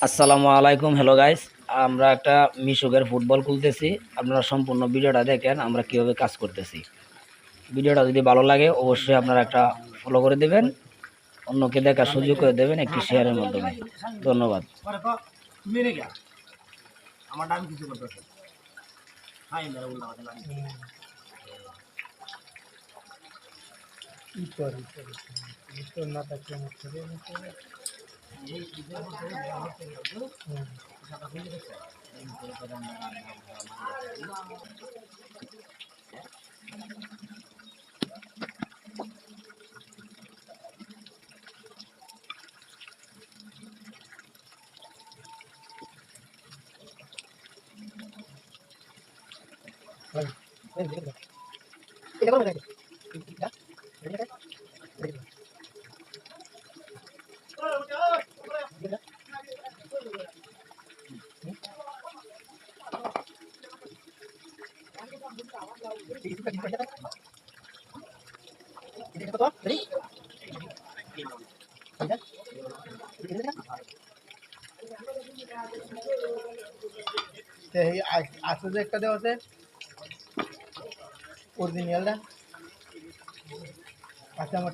আসসালামু আলাইকুম। Hello guys, আমরা একটা মিশুকের ফুটবল খুলতেছি। আপনারা সম্পূর্ণ ভিডিওটা দেখেন আমরা কিভাবে কাজ করতেছি। ভিডিওটা যদি ভালো লাগে অবশ্যই আপনারা একটা ফলো করে দেবেন, অন্যকে দেখার সুযোগ করে দেবেন একটি শেয়ারের মাধ্যমে। ধন্যবাদ। আসলে একটা দেওয়া আছে অরিজিনালটা আছে আমার